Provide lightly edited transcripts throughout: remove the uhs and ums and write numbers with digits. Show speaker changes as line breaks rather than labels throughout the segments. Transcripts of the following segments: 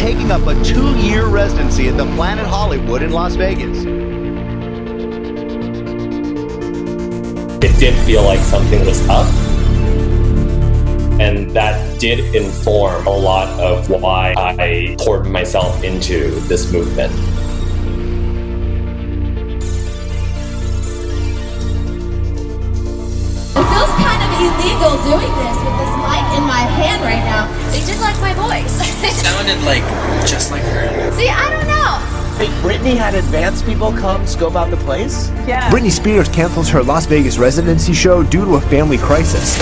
taking up a 2-year residency at the Planet Hollywood in Las Vegas.
It did feel like something was up. And that did inform a lot of why I poured myself into this movement.
It feels kind of illegal doing this with this mic in my hand right now. They did like my voice.
It sounded like just like her.
See, I don't know.
Hey, Britney had advance people come scope out the place?
Yeah.
Britney Spears cancels her Las Vegas residency show due to a family crisis.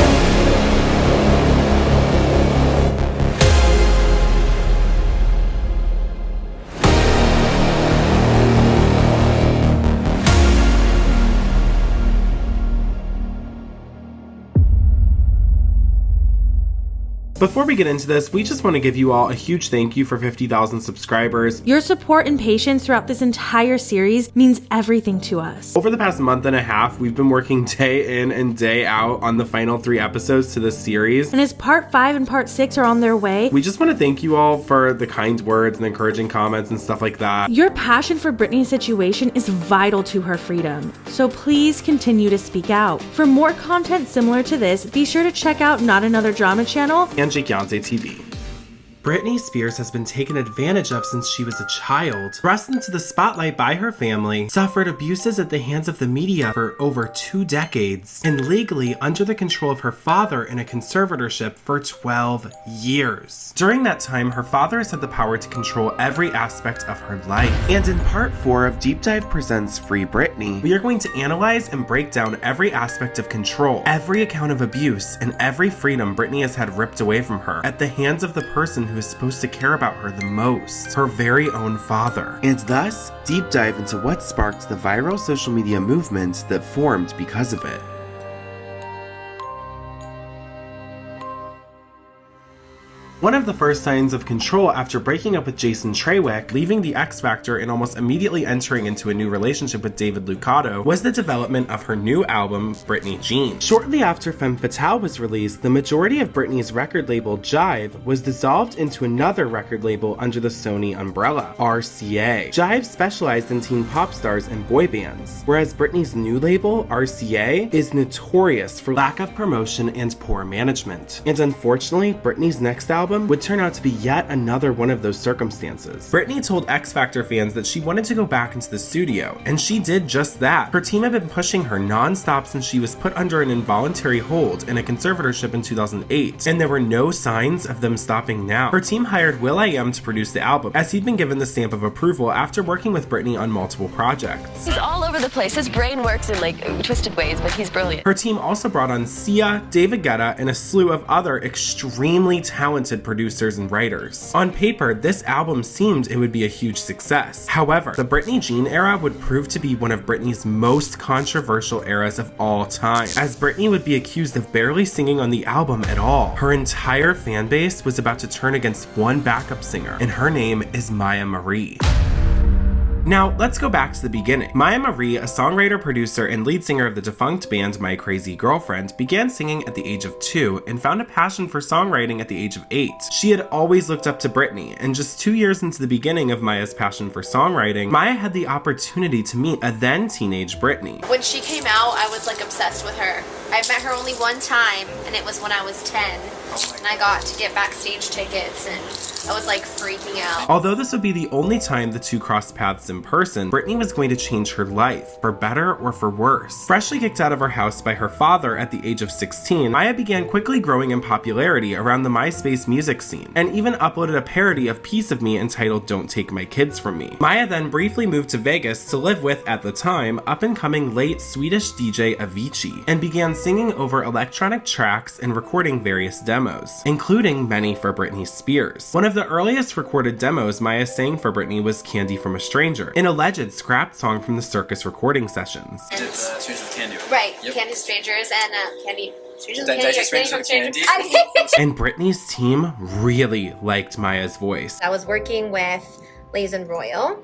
Before we get into this, we just want to give you all a huge thank you for 50,000 subscribers.
Your support and patience throughout this entire series means everything to us.
Over the past month and a half, we've been working day in and day out on the final 3 episodes to this series.
And as part 5 and part 6 are on their way,
we just want to thank you all for the kind words and encouraging comments and stuff like that.
Your passion for Britney's situation is vital to her freedom, so please continue to speak out. For more content similar to this, be sure to check out Not Another Drama channel
and Beyonce TV. Britney Spears has been taken advantage of since she was a child, thrust into the spotlight by her family, suffered abuses at the hands of the media for over 2 decades, and legally under the control of her father in a conservatorship for 12 years. During that time, her father has had the power to control every aspect of her life. And in part 4 of Deep Dive Presents Free Britney, we are going to analyze and break down every aspect of control, every account of abuse, and every freedom Britney has had ripped away from her at the hands of the person who is supposed to care about her the most, her very own father. And thus, deep dive into what sparked the viral social media movement that formed because of it. One of the first signs of control after breaking up with Jason Trawick, leaving the X Factor and almost immediately entering into a new relationship with David Lucado, was the development of her new album, Britney Jean. Shortly after Femme Fatale was released, the majority of Britney's record label, Jive, was dissolved into another record label under the Sony umbrella, RCA. Jive specialized in teen pop stars and boy bands, whereas Britney's new label, RCA, is notorious for lack of promotion and poor management. And unfortunately, Britney's next album would turn out to be yet another one of those circumstances. Britney told X Factor fans that she wanted to go back into the studio, and she did just that. Her team had been pushing her non-stop since she was put under an involuntary hold in a conservatorship in 2008, and there were no signs of them stopping now. Her team hired will.i.am to produce the album, as he'd been given the stamp of approval after working with Britney on multiple projects.
He's all over the place. His brain works in like twisted ways, but he's brilliant.
Her team also brought on Sia, David Guetta, and a slew of other extremely talented producers and writers. On paper, this album seemed it would be a huge success. However, the Britney Jean era would prove to be one of Britney's most controversial eras of all time, as Britney would be accused of barely singing on the album at all. Her entire fan base was about to turn against one backup singer, and her name is Maya Marie. Now, let's go back to the beginning. Maya Marie, a songwriter, producer, and lead singer of the defunct band My Crazy Girlfriend, began singing at the age of 2 and found a passion for songwriting at the age of 8. She had always looked up to Britney, and just 2 years into the beginning of Maya's passion for songwriting, Maya had the opportunity to meet a then teenage Britney.
When she came out, I was like obsessed with her. I've met her only one time, and it was when I was 10, and I got to get backstage tickets, and I was like freaking out.
Although this would be the only time the two crossed paths in person, Britney was going to change her life, for better or for worse. Freshly kicked out of her house by her father at the age of 16, Maya began quickly growing in popularity around the MySpace music scene, and even uploaded a parody of Piece of Me entitled Don't Take My Kids From Me. Maya then briefly moved to Vegas to live with, at the time, up-and-coming late Swedish DJ Avicii, and began singing over electronic tracks and recording various demos, including many for Britney Spears. One of the earliest recorded demos Maya sang for Britney was Candy from a Stranger, an alleged scrapped song from the Circus recording sessions.
It's Strangers with Candy.
Right,
Yep.
Candy Strangers and Candy. Strangers
Did
with
I
Candy.
say
or
Strangers
Candy
with
from
Candy?
Strangers.
And Britney's team really liked Maya's voice.
I was working with Lays and Royal,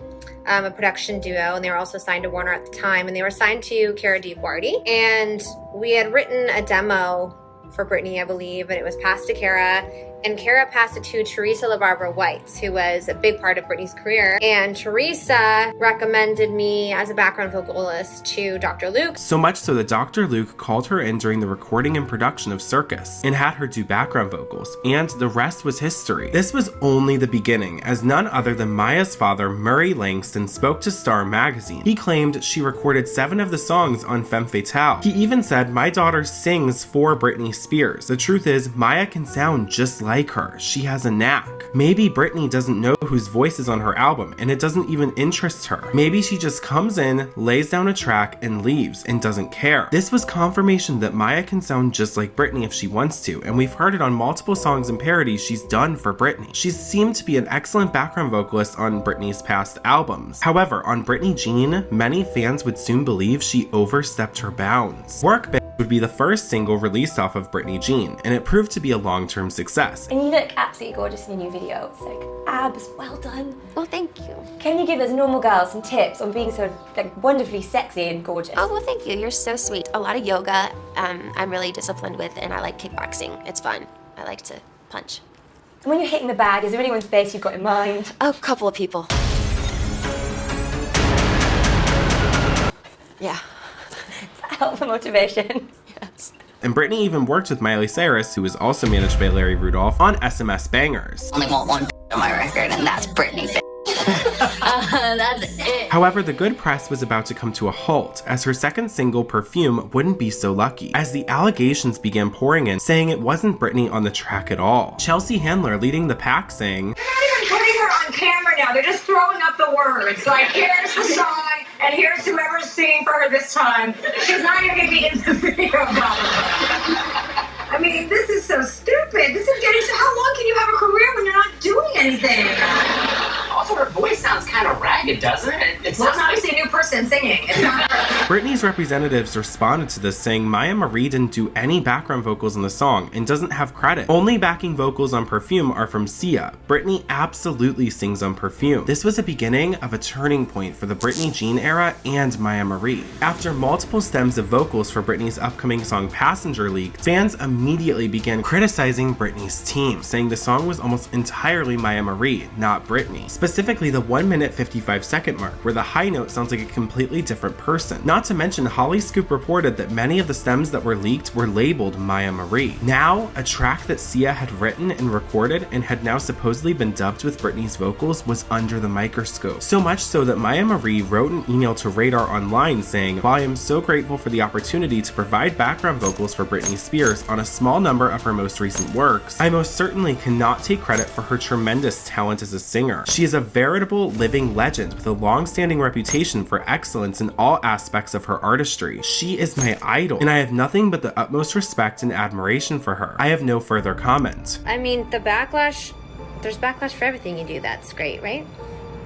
a production duo, and they were also signed to Warner at the time, and they were signed to Cara DiGuardi. And we had written a demo for Britney, I believe, and it was passed to Cara, And Kara passed it to Teresa LaBarbera White, who was a big part of Britney's career. And Teresa recommended me as a background vocalist to Dr. Luke.
So much so that Dr. Luke called her in during the recording and production of Circus and had her do background vocals, and the rest was history. This was only the beginning, as none other than Maya's father, Murray Langston, spoke to Star magazine. He claimed she recorded 7 of the songs on Femme Fatale. He even said, "My daughter sings for Britney Spears. The truth is, Maya can sound just like her. She has a knack. Maybe Britney doesn't know whose voice is on her album, and it doesn't even interest her. Maybe she just comes in, lays down a track, and leaves, and doesn't care." This was confirmation that Maya can sound just like Britney if she wants to, and we've heard it on multiple songs and parodies she's done for Britney. She's seemed to be an excellent background vocalist on Britney's past albums. However, on Britney Jean, many fans would soon believe she overstepped her bounds. Work Bitch would be the first single released off of Britney Jean, and it proved to be a long-term success.
And you look absolutely gorgeous in your new video. It's like, abs, well done.
Well, thank you.
Can you give us normal girls some tips on being so wonderfully sexy and gorgeous?
Oh, well, thank you. You're so sweet. A lot of yoga I'm really disciplined with, and I like kickboxing. It's fun. I like to punch.
When you're hitting the bag, is there anyone's face you've got in mind?
A couple of people. Yeah.
Help for motivation.
Yes.
And Britney even worked with Miley Cyrus, who was also managed by Larry Rudolph, on SMS Bangers.
Only want one on my record, and that's Britney. That's it.
However, the good press was about to come to a halt, as her second single, Perfume, wouldn't be so lucky, as the allegations began pouring in, saying it wasn't Britney on the track at all. Chelsea Handler leading the pack saying,
"They're not even putting her on camera now, they're just throwing up the words. Like, here's the song, and here's whoever's singing for her this time. She's not even gonna be in the video, probably." I mean, this is so stupid. This is getting, how long can you have a career when you're not doing anything?
Also, her voice sounds kind of ragged, doesn't it?
It's obviously a new person singing. It's not her.
Britney's representatives responded to this saying Maya Marie didn't do any background vocals in the song and doesn't have credit. Only backing vocals on Perfume are from Sia. Britney absolutely sings on Perfume. This was a beginning of a turning point for the Britney Jean era and Maya Marie. After multiple stems of vocals for Britney's upcoming song Passenger leaked, fans immediately began criticizing Britney's team, saying the song was almost entirely Maya Marie, not Britney. Specifically the 1 minute 55 second mark, where the high note sounds like a completely different person. Not to mention, Holly Scoop reported that many of the stems that were leaked were labeled Maya Marie. Now, a track that Sia had written and recorded and had now supposedly been dubbed with Britney's vocals was under the microscope. So much so that Maya Marie wrote an email to Radar Online saying, "While I am so grateful for the opportunity to provide background vocals for Britney Spears on a small number of her most recent works, I most certainly cannot take credit for her tremendous talent as a singer. She is a veritable living legend with a long-standing reputation for excellence in all aspects of her artistry. She is my idol, and I have nothing but the utmost respect and admiration for her. I have no further comment."
I mean, the backlash, there's backlash for everything you do. That's great, right?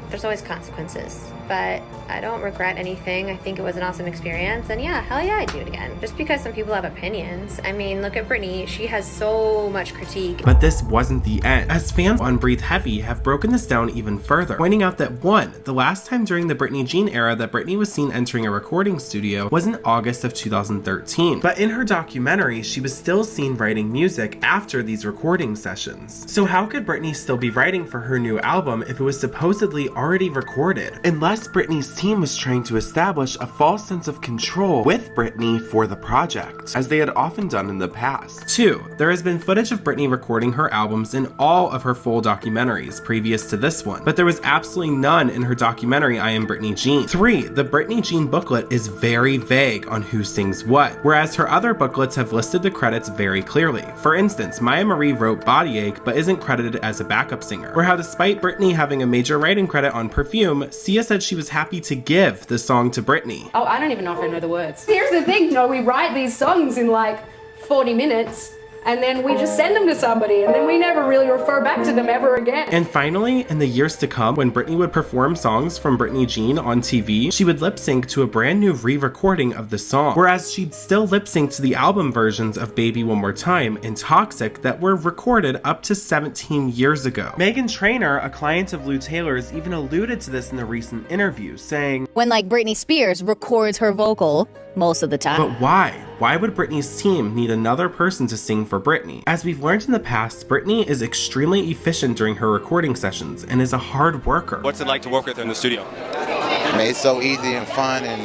There's always consequences, but I don't regret anything. I think it was an awesome experience, and yeah, hell yeah, I'd do it again. Just because some people have opinions. I mean, look at Britney. She has so much critique.
But this wasn't the end, as fans on Breathe Heavy have broken this down even further, pointing out that 1. The last time during the Britney Jean era that Britney was seen entering a recording studio was in August of 2013. But in her documentary, she was still seen writing music after these recording sessions. So how could Britney still be writing for her new album if it was supposedly already recorded? Unless Britney's team was trying to establish a false sense of control with Britney for the project, as they had often done in the past. 2. There has been footage of Britney recording her albums in all of her full documentaries previous to this one, but there was absolutely none in her documentary I Am Britney Jean. 3. The Britney Jean booklet is very vague on who sings what, whereas her other booklets have listed the credits very clearly. For instance, Maya Marie wrote Body Ache but isn't credited as a backup singer, or how despite Britney having a major writing credit on Perfume, Sia said she was happy to give the song to Britney.
Oh, I don't even know if I know the words. Here's the thing, we write these songs in like 40 minutes, and then we just send them to somebody, and then we never really refer back to them ever again.
And finally, in the years to come, when Britney would perform songs from Britney Jean on TV, she would lip sync to a brand new re-recording of the song, whereas she'd still lip sync to the album versions of Baby One More Time and Toxic that were recorded up to 17 years ago. Meghan Trainor, a client of Lou Taylor's, even alluded to this in a recent interview, saying,
"When like Britney Spears records her vocal most of the time."
But why? Why would Britney's team need another person to sing for Britney? As we've learned in the past, Britney is extremely efficient during her recording sessions and is a hard worker.
What's it like to work with her in the studio?
I mean, it's so easy and fun, and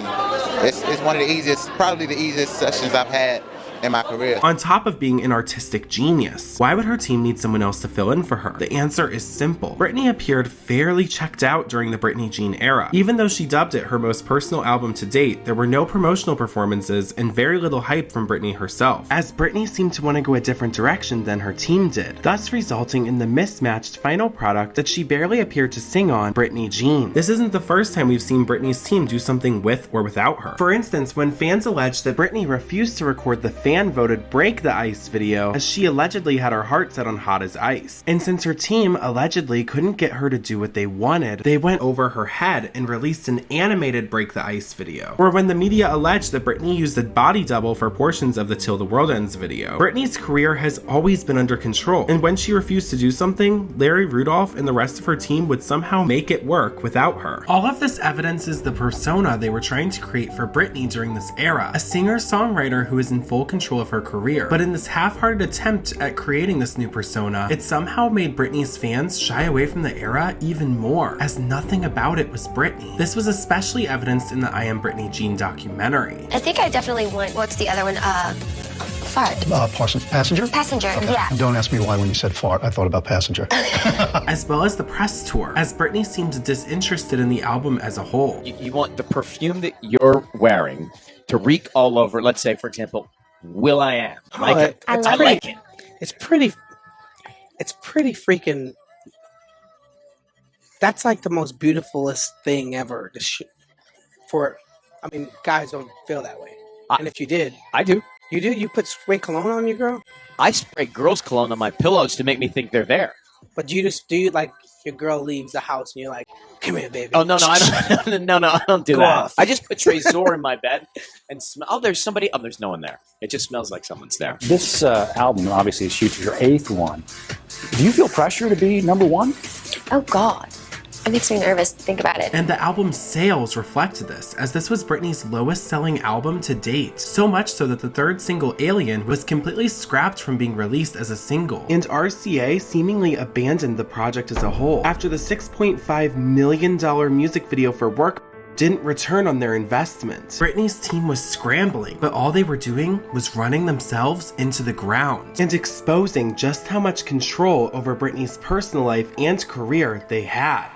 it's one of the easiest, probably the easiest sessions I've had in my career.
On top of being an artistic genius, why would her team need someone else to fill in for her? The answer is simple. Britney appeared fairly checked out during the Britney Jean era. Even though she dubbed it her most personal album to date, there were no promotional performances and very little hype from Britney herself, as Britney seemed to want to go a different direction than her team did, thus resulting in the mismatched final product that she barely appeared to sing on, Britney Jean. This isn't the first time we've seen Britney's team do something with or without her. For instance, when fans alleged that Britney refused to record the fan-voted Break the Ice video, as she allegedly had her heart set on Hot as Ice. And since her team allegedly couldn't get her to do what they wanted, they went over her head and released an animated Break the Ice video. Or when the media alleged that Britney used a body double for portions of the Till the World Ends video. Britney's career has always been under control, and when she refused to do something, Larry Rudolph and the rest of her team would somehow make it work without her. All of this evidences the persona they were trying to create for Britney during this era, a singer-songwriter who is in full control of her career. But in this half-hearted attempt at creating this new persona, it somehow made Britney's fans shy away from the era even more, as nothing about it was Britney. This was especially evidenced in the I Am Britney Jean documentary.
I think I definitely want, what's the other one? Fart.
Passenger?
Passenger,
Okay.
yeah.
Don't ask me why when you said fart, I thought about passenger.
As well as the press tour, as Britney seemed disinterested in the album as a whole.
You want the perfume that you're wearing to reek all over, let's say, for example, Will I Am. I like it.
It's pretty freaking. That's like the most beautifulest thing ever. I mean, guys don't feel that way. And if you did,
I do.
You do? You put spray cologne on your girl?
I spray girls' cologne on my pillows to make me think they're there.
But do you like your girl leaves the house and you're like, come here, baby?
Oh no, I don't. No, I don't do
Go
that.
off.
I just put Trezor in my bed and smell. Oh, there's somebody. Oh, there's no one there. It just smells like someone's there.
This album obviously is huge. Your 8th one. Do you feel pressure to be number one?
Oh God. It makes me nervous to think about it.
And the album's sales reflected this, as this was Britney's lowest selling album to date. So much so that the third single, Alien, was completely scrapped from being released as a single. And RCA seemingly abandoned the project as a whole, after the $6.5 million music video for Work didn't return on their investment. Britney's team was scrambling, but all they were doing was running themselves into the ground and exposing just how much control over Britney's personal life and career they had.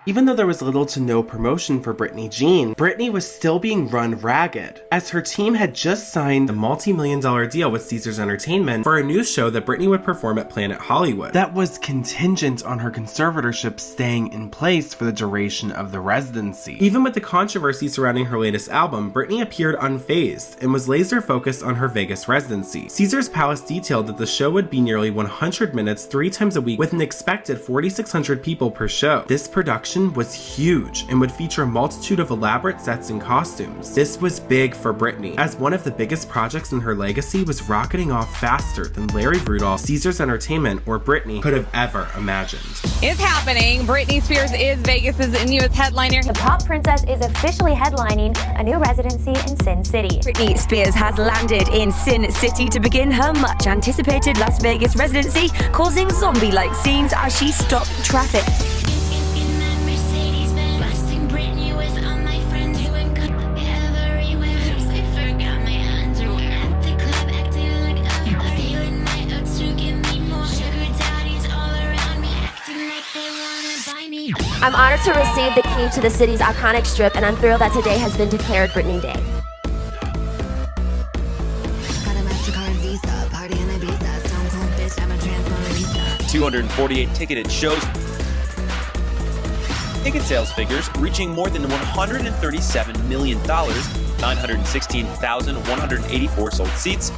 Even though there was little to no promotion for Britney Jean, Britney was still being run ragged, as her team had just signed a multi-million-dollar deal with Caesars Entertainment for a new show that Britney would perform at Planet Hollywood. That was contingent on her conservatorship staying in place for the duration of the residency. Even with the controversy surrounding her latest album, Britney appeared unfazed and was laser focused on her Vegas residency. Caesars Palace detailed that the show would be nearly 100 minutes 3 times a week with an expected 4,600 people per show. This production was huge and would feature a multitude of elaborate sets and costumes. This was big for Britney, as one of the biggest projects in her legacy was rocketing off faster than Larry Rudolph, Caesars Entertainment, or Britney could have ever imagined.
It's happening. Britney Spears is Vegas's newest headliner.
The pop princess is officially headlining a new residency in Sin City.
Britney Spears has landed in Sin City to begin her much anticipated Las Vegas residency, causing zombie-like scenes as she stopped traffic.
I'm honored to receive the key to the city's iconic strip, and I'm thrilled that today has been declared Britney Day.
248 ticketed shows. Ticket sales figures reaching more than $137 million, 916,184 sold seats.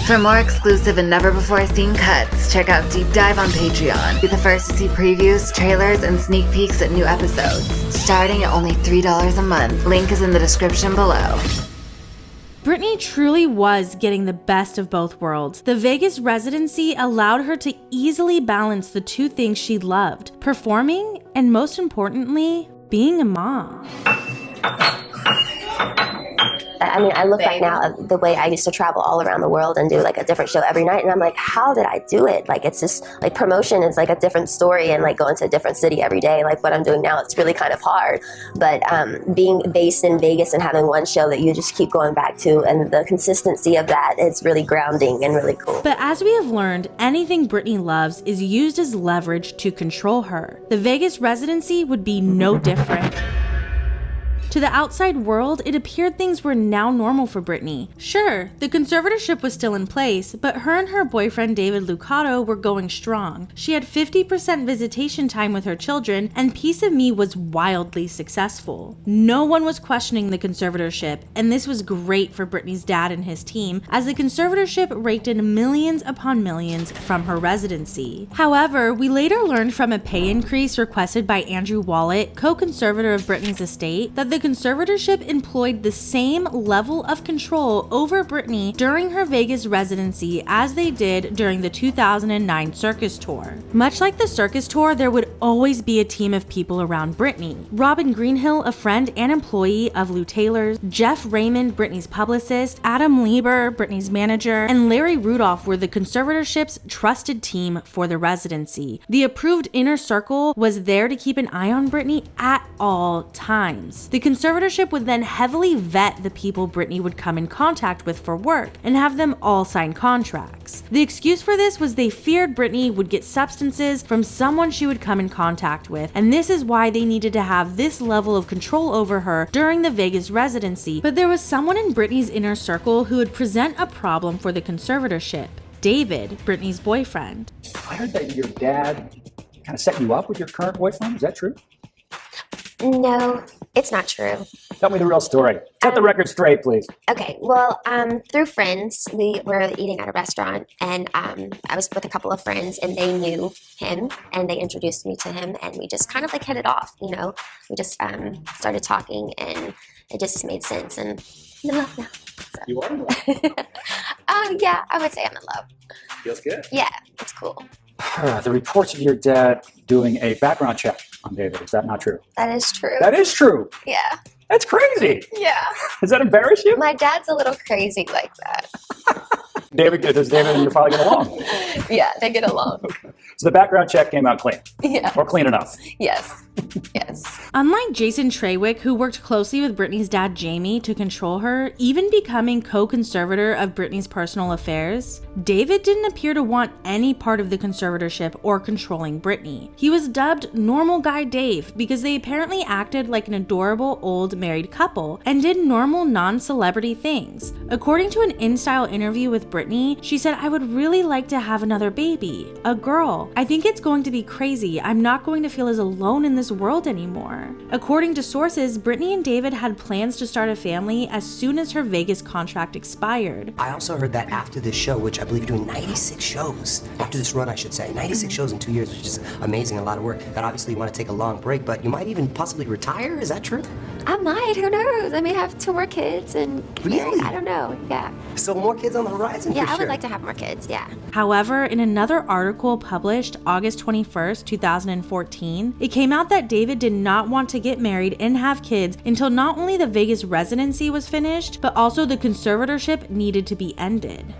For more exclusive and never-before-seen cuts, check out Deep Dive on Patreon. Be the first to see previews, trailers, and sneak peeks at new episodes, starting at only $3 a month. Link is in the description below.
Britney truly was getting the best of both worlds. The Vegas residency allowed her to easily balance the two things she loved, performing and, most importantly, being a mom.
I mean, I look right now at the way I used to travel all around the world and do like a different show every night, and I'm like, how did I do it? Like, it's just like promotion is like a different story, and like going to a different city every day, like what I'm doing now, it's really kind of hard. But being based in Vegas and having one show that you just keep going back to, and the consistency of that, it's really grounding and really cool.
But as we have learned, anything Britney loves is used as leverage to control her. The Vegas residency would be no different. To the outside world, it appeared things were now normal for Britney. Sure, the conservatorship was still in place, but her and her boyfriend David Lucado were going strong. She had 50% visitation time with her children, and Piece of Me was wildly successful. No one was questioning the conservatorship, and this was great for Britney's dad and his team, as the conservatorship raked in millions upon millions from her residency. However, we later learned from a pay increase requested by Andrew Wallet, co-conservator of Britney's estate, that the conservatorship employed the same level of control over Britney during her Vegas residency as they did during the 2009 circus tour. Much like the circus tour, there would always be a team of people around Britney. Robin Greenhill, a friend and employee of Lou Taylor's, Jeff Raymond, Britney's publicist, Adam Lieber, Britney's manager, and Larry Rudolph were the conservatorship's trusted team for the residency. The approved inner circle was there to keep an eye on Britney at all times. The conservatorship would then heavily vet the people Britney would come in contact with for work and have them all sign contracts. The excuse for this was they feared Britney would get substances from someone she would come in contact with, and this is why they needed to have this level of control over her during the Vegas residency. But there was someone in Britney's inner circle who would present a problem for the conservatorship: David, Britney's boyfriend.
I heard that your dad kind of set you up with your current boyfriend. Is that true?
No, it's not true.
Tell me the real story. Set the record straight, please.
Okay, well, through friends, we were eating at a restaurant, and I was with a couple of friends, and they knew him, and they introduced me to him, and we just kind of like hit it off, you know? We just started talking, and it just made sense, and I'm in love now. So.
You are in love?
Yeah, I would say I'm in love.
Feels good.
Yeah, it's cool.
The reports of your dad doing a background check on David, is that not true?
That is true.
That is true.
Yeah.
That's crazy.
Yeah.
Does that embarrass you?
My dad's a little crazy like that.
Does David and your father get along?
Yeah, they get along.
So the background check came out clean?
Yeah.
Or clean enough?
Yes. Yes.
Unlike Jason Trawick, who worked closely with Britney's dad Jamie to control her, even becoming co-conservator of Britney's personal affairs, David didn't appear to want any part of the conservatorship or controlling Britney. He was dubbed Normal Guy Dave because they apparently acted like an adorable old married couple and did normal non-celebrity things. According to an InStyle interview with Britney, she said, "I would really like to have another baby, a girl. I think it's going to be crazy. I'm not going to feel as alone in this world anymore." According to sources, Britney and David had plans to start a family as soon as her Vegas contract expired.
I also heard that after this show, which I believe you're doing 96 shows, after this run I should say, 96 shows in 2 years, which is amazing, a lot of work, that obviously you want to take a long break, but you might even possibly retire, is that true?
I might, who knows? I may have 2 more kids and
Really?
I don't know, yeah.
So more kids on the horizon
Yeah,
for
I
sure.
would like to have more kids, yeah.
However, in another article published August 21st, 2014, it came out that David did not want to get married and have kids until not only the Vegas residency was finished, but also the conservatorship needed to be ended.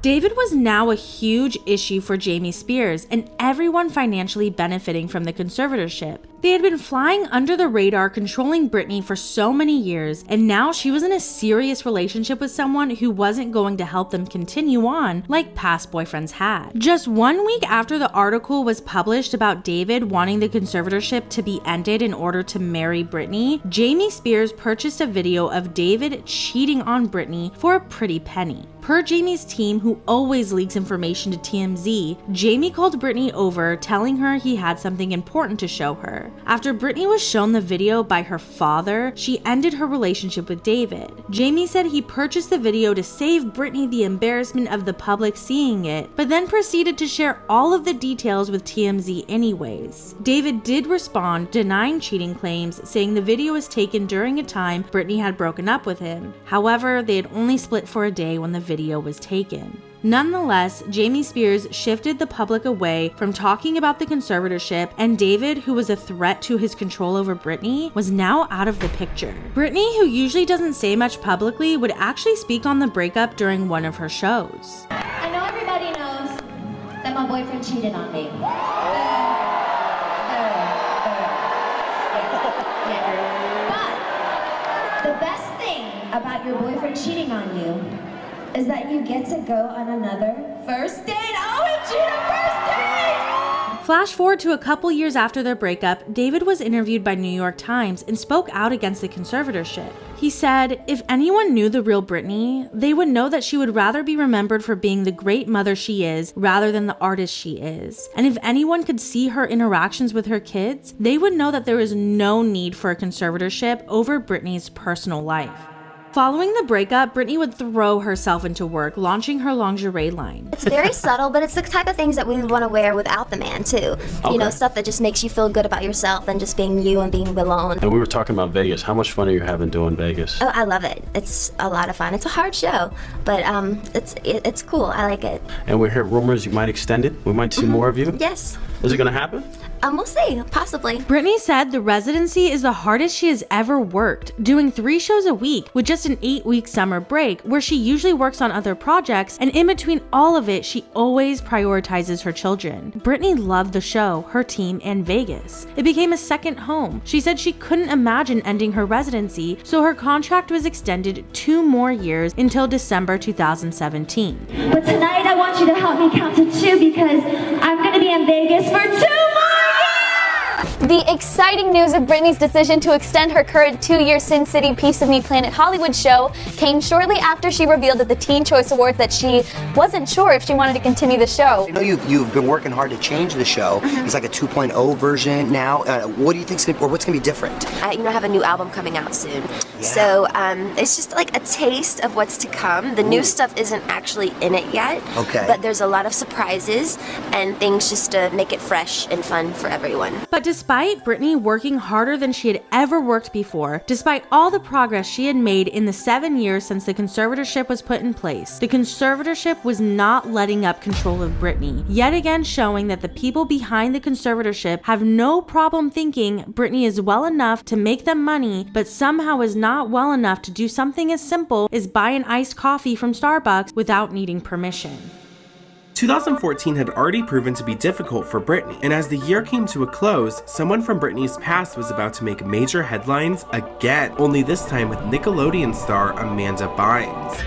David was now a huge issue for Jamie Spears and everyone financially benefiting from the conservatorship. They had been flying under the radar, controlling Britney for so many years, and now she was in a serious relationship with someone who wasn't going to help them continue on like past boyfriends had. Just 1 week after the article was published about David wanting the conservatorship to be ended in order to marry Britney, Jamie Spears purchased a video of David cheating on Britney for a pretty penny. Per Jamie's team, who always leaks information to TMZ, Jamie called Britney over, telling her he had something important to show her. After Britney was shown the video by her father, she ended her relationship with David. Jamie said he purchased the video to save Britney the embarrassment of the public seeing it, but then proceeded to share all of the details with TMZ anyways. David did respond, denying cheating claims, saying the video was taken during a time Britney had broken up with him. However, they had only split for a day when the video was taken. Nonetheless, Jamie Spears shifted the public away from talking about the conservatorship, and David, who was a threat to his control over Britney, was now out of the picture. Britney, who usually doesn't say much publicly, would actually speak on the breakup during one of her shows.
I know everybody knows that my boyfriend cheated on me. But the best thing about your boyfriend cheating on you is that you get to go on another first date. OMG, the first date!
Flash forward to a couple years after their breakup, David was interviewed by New York Times and spoke out against the conservatorship. He said, "If anyone knew the real Britney, they would know that she would rather be remembered for being the great mother she is rather than the artist she is. And if anyone could see her interactions with her kids, they would know that there is no need for a conservatorship over Britney's personal life." Following the breakup, Britney would throw herself into work, launching her lingerie line.
It's very subtle, but it's the type of things that we would want to wear without the man too. You know, stuff that just makes you feel good about yourself and just being you and being alone.
And we were talking about Vegas. How much fun are you having doing Vegas?
Oh, I love it. It's a lot of fun. It's a hard show, but it's cool. I like it.
And we hear rumors you might extend it. We might see more of you.
Yes.
Is it going to happen?
We'll see, possibly.
Britney said the residency is the hardest she has ever worked, doing 3 shows a week with just an 8-week summer break where she usually works on other projects, and in between all of it, she always prioritizes her children. Britney loved the show, her team, and Vegas. It became a second home. She said she couldn't imagine ending her residency, so her contract was extended 2 more years until December 2017.
But tonight I want you to help me count to 2 because I'm going to be in Vegas for 2 more years!
The exciting news of Britney's decision to extend her current 2-year Sin City Piece of Me Planet Hollywood show came shortly after she revealed at the Teen Choice Awards that she wasn't sure if she wanted to continue the show.
I know you've been working hard to change the show. It's like a 2.0 version now. What do you think's gonna, or what's gonna be different?
I have a new album coming out soon. So it's just like a taste of what's to come. The new stuff isn't actually in it yet.
Okay.
But there's a lot of surprises and things just to make it fresh and fun for everyone.
But despite Britney working harder than she had ever worked before, despite all the progress she had made in the 7 years since the conservatorship was put in place, the conservatorship was not letting up control of Britney, yet again showing that the people behind the conservatorship have no problem thinking Britney is well enough to make them money, but somehow is not well enough to do something as simple as buy an iced coffee from Starbucks without needing permission.
2014 had already proven to be difficult for Britney, and as the year came to a close, someone from Britney's past was about to make major headlines again, only this time with Nickelodeon star Amanda Bynes.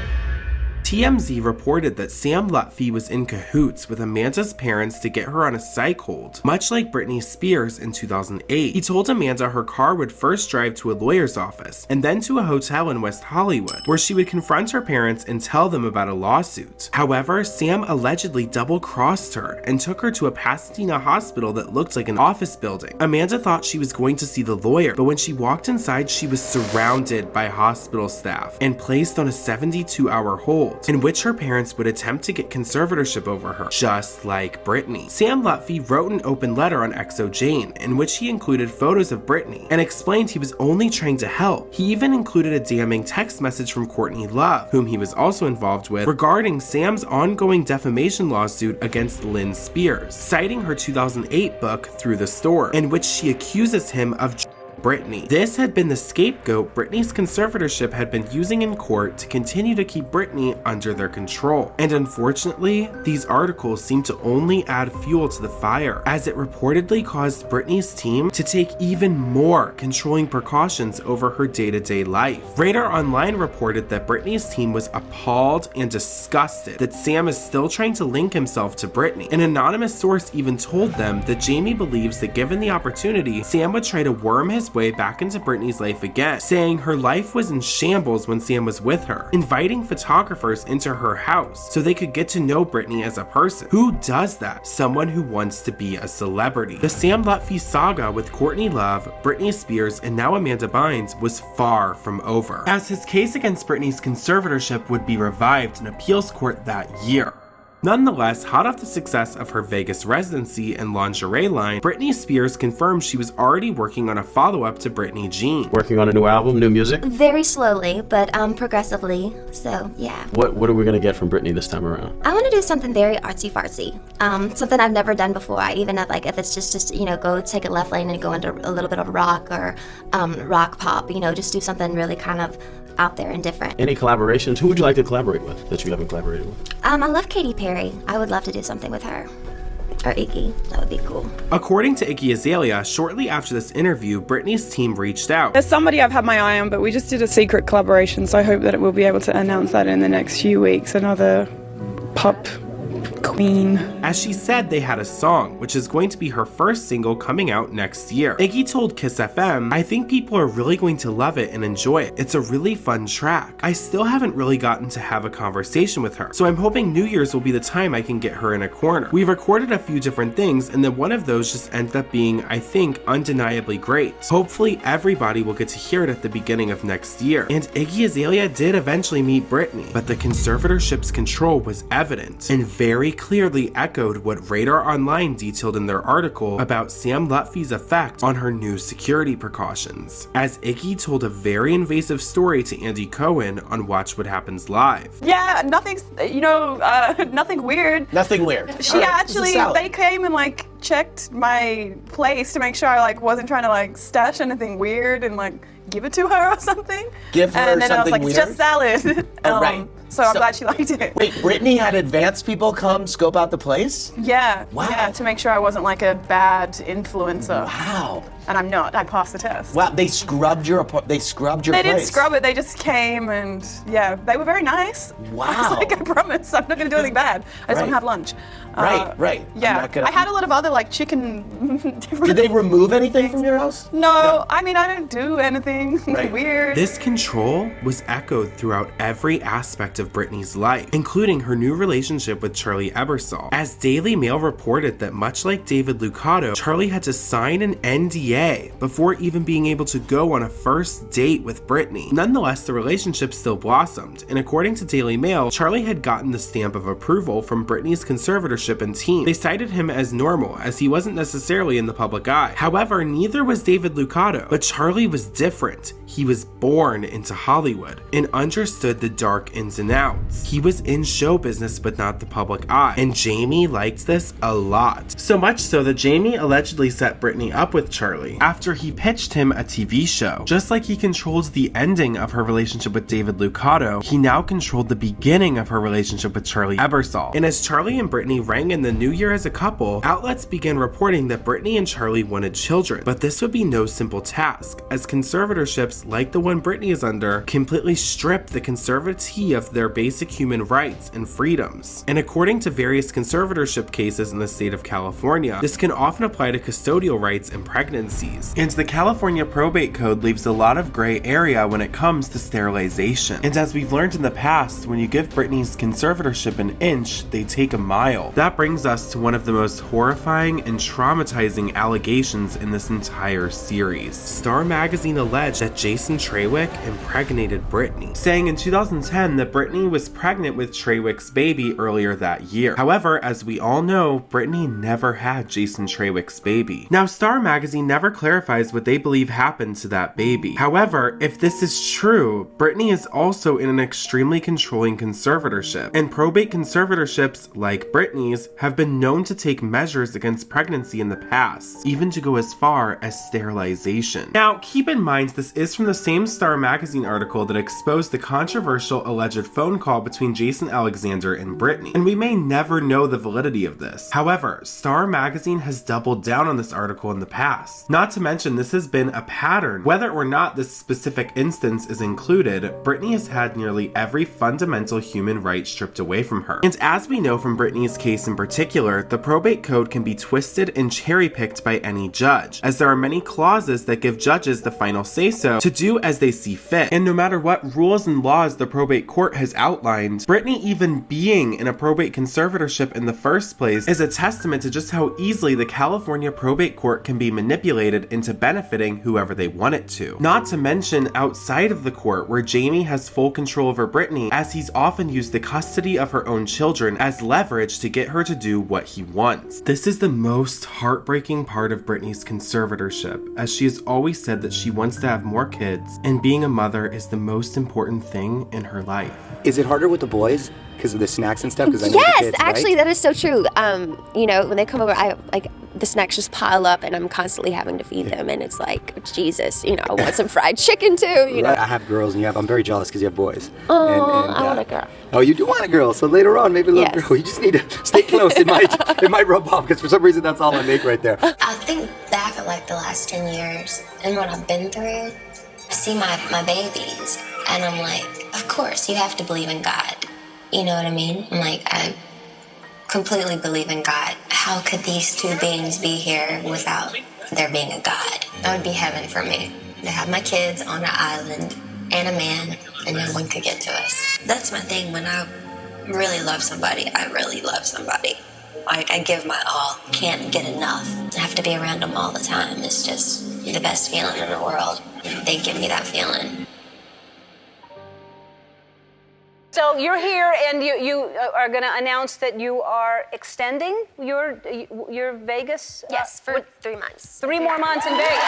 TMZ reported that Sam Lutfi was in cahoots with Amanda's parents to get her on a psych hold, much like Britney Spears in 2008. He told Amanda her car would first drive to a lawyer's office and then to a hotel in West Hollywood, where she would confront her parents and tell them about a lawsuit. However, Sam allegedly double-crossed her and took her to a Pasadena hospital that looked like an office building. Amanda thought she was going to see the lawyer, but when she walked inside, she was surrounded by hospital staff and placed on a 72-hour hold, in which her parents would attempt to get conservatorship over her, just like Britney. Sam Lutfi wrote an open letter on XOJane, in which he included photos of Britney and explained he was only trying to help. He even included a damning text message from Courtney Love, whom he was also involved with, regarding Sam's ongoing defamation lawsuit against Lynn Spears, citing her 2008 book, Through the Storm, in which she accuses him of Britney. This had been the scapegoat Britney's conservatorship had been using in court to continue to keep Britney under their control. And unfortunately, these articles seem to only add fuel to the fire, as it reportedly caused Britney's team to take even more controlling precautions over her day-to-day life. Radar Online reported that Britney's team was appalled and disgusted that Sam is still trying to link himself to Britney. An anonymous source even told them that Jamie believes that given the opportunity, Sam would try to worm his way back into Britney's life again, saying her life was in shambles when Sam was with her, inviting photographers into her house so they could get to know Britney as a person. Who does that? Someone who wants to be a celebrity. The Sam Lutfi saga with Courtney Love, Britney Spears, and now Amanda Bynes was far from over, as his case against Britney's conservatorship would be revived in appeals court that year. Nonetheless, hot off the success of her Vegas residency and lingerie line, Britney Spears confirmed she was already working on a follow-up to Britney Jean.
Working on a new album, new music?
Very slowly, but progressively. So yeah.
What are we gonna get from Britney this time around?
I want to do something very artsy-fartsy. Something I've never done before. Even if it's just go take a left lane and go into a little bit of rock or rock pop. Just do something really kind of out there and different.
Any collaborations? Who would you like to collaborate with that you haven't collaborated with?
I love Katy Perry. I would love to do something with her. Or Iggy. That would be cool.
According to Iggy Azalea, shortly after this interview, Britney's team reached out.
There's somebody I've had my eye on, but we just did a secret collaboration, so I hope that we'll be able to announce that in the next few weeks. Another pop queen.
As she said, they had a song, which is going to be her first single coming out next year. Iggy told Kiss FM, "I think people are really going to love it and enjoy it. It's a really fun track. I still haven't really gotten to have a conversation with her, so I'm hoping New Year's will be the time I can get her in a corner. We recorded a few different things, and then one of those just ended up being, I think, undeniably great. Hopefully everybody will get to hear it at the beginning of next year." And Iggy Azalea did eventually meet Britney, but the conservatorship's control was evident and very clearly echoed what Radar Online detailed in their article about Sam Lutfi's effect on her new security precautions, as Iggy told a very invasive story to Andy Cohen on Watch What Happens Live.
Yeah, nothing's, nothing weird.
Nothing weird.
She actually, they came and checked my place to make sure I wasn't trying to stash anything weird and give it to her or something.
Give her
and then
something
I was
weird?
Just salad.
Right.
So I'm glad she liked it.
Wait, Britney had advanced people come scope out the place?
Yeah.
Wow.
Yeah, to make sure I wasn't a bad influencer.
Wow.
And I'm not. I passed the test.
Wow, they scrubbed your place.
They didn't scrub it. They just came and they were very nice.
Wow.
I was I promise I'm not going to do anything bad. I just want to have lunch.
Right.
Yeah. I had a lot of other chicken.
Did they remove anything from your house?
No. I mean, I didn't do anything weird.
This control was echoed throughout every aspect of Britney's life, including her new relationship with Charlie Ebersol, as Daily Mail reported that much like David Lucado, Charlie had to sign an NDA before even being able to go on a first date with Britney. Nonetheless, the relationship still blossomed, and according to Daily Mail, Charlie had gotten the stamp of approval from Britney's conservatorship and team. They cited him as normal, as he wasn't necessarily in the public eye. However, neither was David Lucado, but Charlie was different. He was born into Hollywood and understood the dark ins and outs. He was in show business but not the public eye, and Jamie liked this a lot. So much so that Jamie allegedly set Britney up with Charlie after he pitched him a TV show. Just like he controlled the ending of her relationship with David Lucado, he now controlled the beginning of her relationship with Charlie Ebersol. And as Charlie and Britney rang in the new year as a couple, outlets began reporting that Britney and Charlie wanted children. But this would be no simple task, as conservatorships like the one Britney is under completely strip the conservatee of their basic human rights and freedoms. And according to various conservatorship cases in the state of California, this can often apply to custodial rights and pregnancies. And the California probate code leaves a lot of gray area when it comes to sterilization. And as we've learned in the past, when you give Britney's conservatorship an inch, they take a mile. That brings us to one of the most horrifying and traumatizing allegations in this entire series. Star Magazine alleged that Jason Trawick impregnated Britney, saying in 2010 that Britney was pregnant with Trawick's baby earlier that year. However, as we all know, Britney never had Jason Trawick's baby. Now, Star Magazine never clarifies what they believe happened to that baby. However, if this is true, Britney is also in an extremely controlling conservatorship, and probate conservatorships, like Britney's, have been known to take measures against pregnancy in the past, even to go as far as sterilization. Now, keep in mind this is from the same Star Magazine article that exposed the controversial alleged phone call between Jason Alexander and Britney, and we may never know the validity of this. However, Star Magazine has doubled down on this article in the past. Not to mention, this has been a pattern. Whether or not this specific instance is included, Britney has had nearly every fundamental human right stripped away from her. And as we know from Britney's case in particular, the probate code can be twisted and cherry-picked by any judge, as there are many clauses that give judges the final say-so to to do as they see fit. And no matter what rules and laws the probate court has outlined, Britney even being in a probate conservatorship in the first place is a testament to just how easily the California probate court can be manipulated into benefiting whoever they want it to. Not to mention outside of the court, where Jamie has full control over Britney, as he's often used the custody of her own children as leverage to get her to do what he wants. This is the most heartbreaking part of Britney's conservatorship, as she has always said that she wants to have more kids, and being a mother is the most important thing in her life.
Is it harder with the boys because of the snacks and stuff?
Yes, actually, that is so true. You know, when they come over, the snacks just pile up, and I'm constantly having to feed them, and it's like, Jesus, you know, I want some fried chicken too. You know,
I have girls, and I'm very jealous because you have boys.
Oh, I want a girl.
Oh, you do want a girl, so later on, maybe a little girl. You just need to stay close. It might rub off because for some reason that's all I make right there.
I think back at like the last 10 years and what I've been through, I see my babies, and I'm like, of course, you have to believe in God. You know what I mean? I'm like, I completely believe in God. How could these two beings be here without there being a God? That would be heaven for me. To have my kids on an island and a man, and no one could get to us. That's my thing. When I really love somebody, I really love somebody. Like, I give my all. Can't get enough. I have to be around them all the time. It's just the best feeling in the world. They give me that feeling.
So you're here, and you are going to announce that you are extending your Vegas?
Yes, for 3 months.
3 more months in Vegas.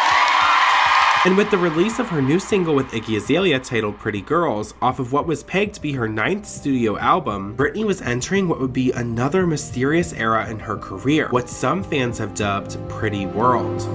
And with the release of her new single with Iggy Azalea titled Pretty Girls, off of what was pegged to be her 9th studio album, Britney was entering what would be another mysterious era in her career, what some fans have dubbed Pretty World.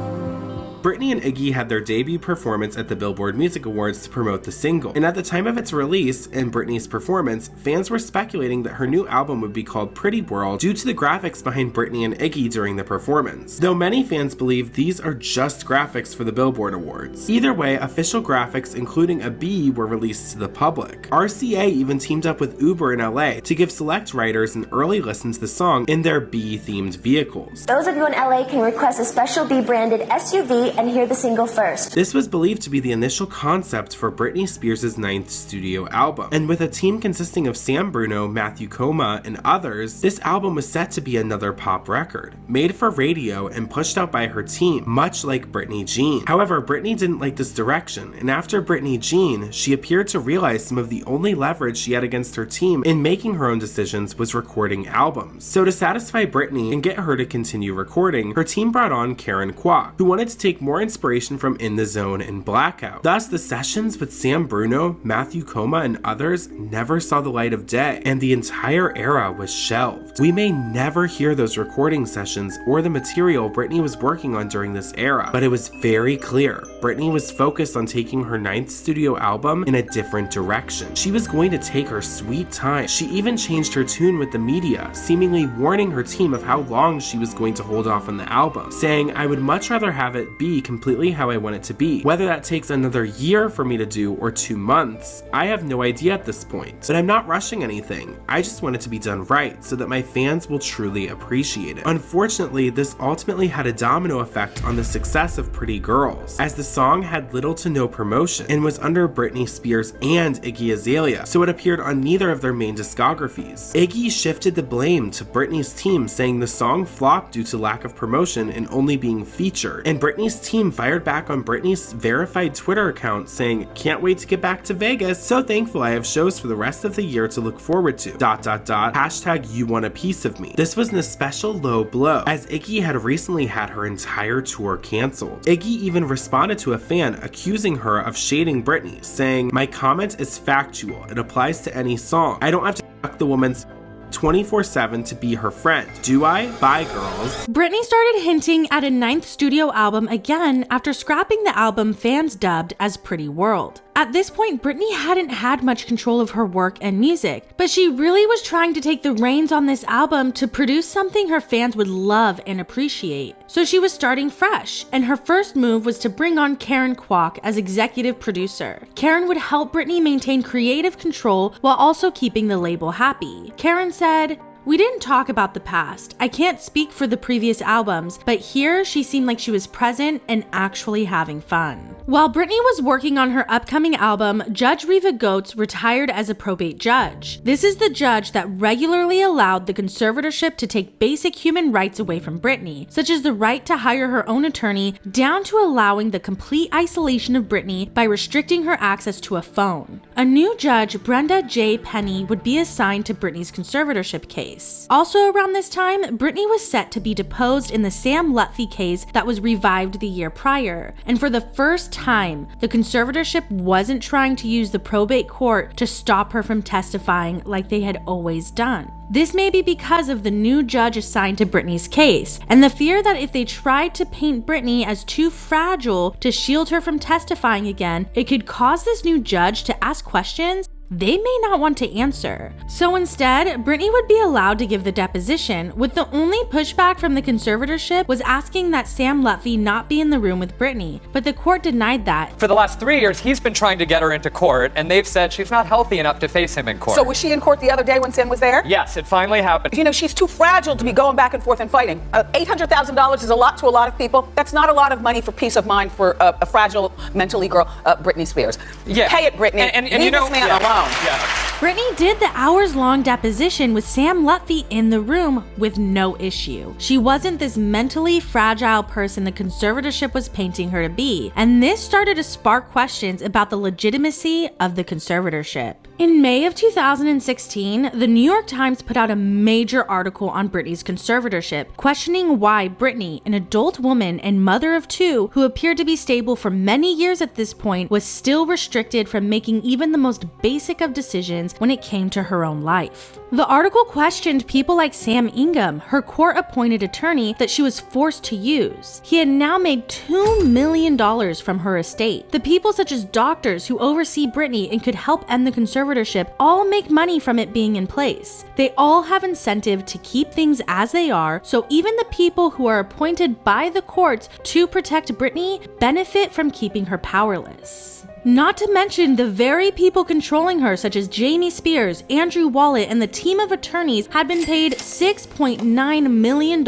Britney and Iggy had their debut performance at the Billboard Music Awards to promote the single, and at the time of its release and Britney's performance, fans were speculating that her new album would be called Pretty World due to the graphics behind Britney and Iggy during the performance, though many fans believe these are just graphics for the Billboard Awards. Either way, official graphics including a bee were released to the public. RCA even teamed up with Uber in LA to give select riders an early listen to the song in their bee-themed vehicles.
Those of you in LA can request a special bee-branded SUV and hear the single first.
This was believed to be the initial concept for Britney Spears' 9th studio album, and with a team consisting of Sam Bruno, Matthew Coma, and others, this album was set to be another pop record, made for radio and pushed out by her team, much like Britney Jean. However, Britney didn't like this direction, and after Britney Jean, she appeared to realize some of the only leverage she had against her team in making her own decisions was recording albums. So to satisfy Britney and get her to continue recording, her team brought on Karen Kwok, who wanted to take more inspiration from In the Zone and Blackout. Thus, the sessions with Sam Bruno, Matthew Coma, and others never saw the light of day, and the entire era was shelved. We may never hear those recording sessions or the material Britney was working on during this era, but it was very clear Britney was focused on taking her 9th studio album in a different direction. She was going to take her sweet time. She even changed her tune with the media, seemingly warning her team of how long she was going to hold off on the album, saying, "I would much rather have it be completely how I want it to be. Whether that takes another year for me to do or 2 months, I have no idea at this point. But I'm not rushing anything. I just want it to be done right so that my fans will truly appreciate it." Unfortunately, this ultimately had a domino effect on the success of Pretty Girls, as the song had little to no promotion and was under Britney Spears and Iggy Azalea, so it appeared on neither of their main discographies. Iggy shifted the blame to Britney's team, saying the song flopped due to lack of promotion and only being featured, and Britney's team fired back on Britney's verified Twitter account saying, "Can't wait to get back to Vegas. So thankful I have shows for the rest of the year to look forward to. .. Hashtag you want a piece of me." This was an especial low blow, as Iggy had recently had her entire tour canceled. Iggy even responded to a fan accusing her of shading Britney, saying, "My comment is factual. It applies to any song. I don't have to fuck the woman's 24/7 to be her friend. Do I? Bye, girls."
Britney started hinting at a 9th studio album again after scrapping the album fans dubbed as Pretty World. At this point, Britney hadn't had much control of her work and music, but she really was trying to take the reins on this album to produce something her fans would love and appreciate. So she was starting fresh, and her first move was to bring on Karen Kwok as executive producer. Karen would help Britney maintain creative control while also keeping the label happy. Karen said, We didn't talk about the past. I can't speak for the previous albums, but here she seemed like she was present and actually having fun. While Britney was working on her upcoming album, Judge Reva Goetz retired as a probate judge. This is the judge that regularly allowed the conservatorship to take basic human rights away from Britney, such as the right to hire her own attorney, down to allowing the complete isolation of Britney by restricting her access to a phone. A new judge, Brenda J. Penny, would be assigned to Britney's conservatorship case. Also around this time, Britney was set to be deposed in the Sam Lutfi case that was revived the year prior, and for the first time, the conservatorship wasn't trying to use the probate court to stop her from testifying like they had always done. This may be because of the new judge assigned to Britney's case, and the fear that if they tried to paint Britney as too fragile to shield her from testifying again, it could cause this new judge to ask questions they may not want to answer. So instead, Britney would be allowed to give the deposition, with the only pushback from the conservatorship was asking that Sam Lutfi not be in the room with Britney, but the court denied that.
For the last 3 years, he's been trying to get her into court, and they've said she's not healthy enough to face him in court.
So was she in court the other day when Sam was there?
Yes, it finally happened.
You know, she's too fragile to be going back and forth and fighting. $800,000 is a lot to a lot of people. That's not a lot of money for peace of mind for a fragile, mentally girl, Britney Spears.
Yeah.
Pay it, Britney.
And
Leave
you know,
this man alone.
Yeah.
Britney did the hours-long deposition with Sam Lutfi in the room with no issue. She wasn't this mentally fragile person the conservatorship was painting her to be, and this started to spark questions about the legitimacy of the conservatorship. In May of 2016, the New York Times put out a major article on Britney's conservatorship, questioning why Britney, an adult woman and mother of two who appeared to be stable for many years at this point, was still restricted from making even the most basic of decisions when it came to her own life. The article questioned people like Sam Ingham, her court-appointed attorney that she was forced to use. He had now made $2 million from her estate. The people such as doctors who oversee Britney and could help end the conservatorship all make money from it being in place. They all have incentive to keep things as they are, so even the people who are appointed by the courts to protect Britney benefit from keeping her powerless. Not to mention the very people controlling her, such as Jamie Spears, Andrew Wallet, and the team of attorneys had been paid $6.9 million